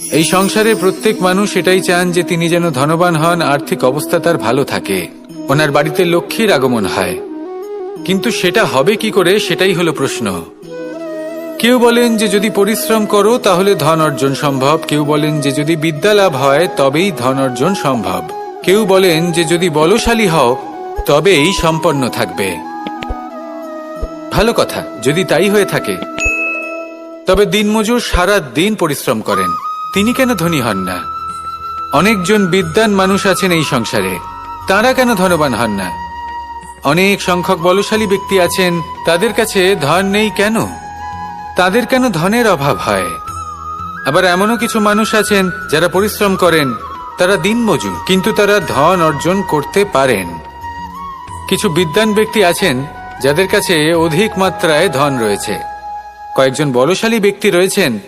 এই সংসারে প্রত্যেক মানুষ এটাই চান যে তিনি যেন ধনবান হন, আর্থিক অবস্থা তার ভালো থাকে, ওনার বাড়িতে লক্ষ্মীর আগমন হয়। কিন্তু সেটা হবে কি করে, সেটাই হলো প্রশ্ন। কেউ বলেন যে যদি পরিশ্রম করো তাহলে ধন অর্জন সম্ভব, কেউ বলেন যে যদি বিদ্যা লাভ হয় তবেই ধন অর্জন সম্ভব, কেউ বলেন যে যদি বলশালী হও তবেই সম্পন্ন থাকবে। ভালো কথা, যদি তাই হয়ে থাকে, তবে দিনমজুর সারা দিন পরিশ্রম করেন, তিনি কেন ধনী হন না? অনেকজন বিদ্বান মানুষ আছেন এই সংসারে, তারা কেন ধনবান হন না? অনেক সংখ্যক বলশালী ব্যক্তি আছেন, তাদের কাছে ধন নেই কেন? তাদের কেন ধনের অভাব হয়? আবার এমনও কিছু মানুষ আছেন যারা পরিশ্রম করেন, তারা দিনমজুর, কিন্তু তারা ধন অর্জন করতে পারেন। কিছু বিদ্বান ব্যক্তি আছেন যাদের কাছে অধিক মাত্রায় ধন রয়েছে, কয়েকজন বলশালী ব্যক্তি রয়েছেন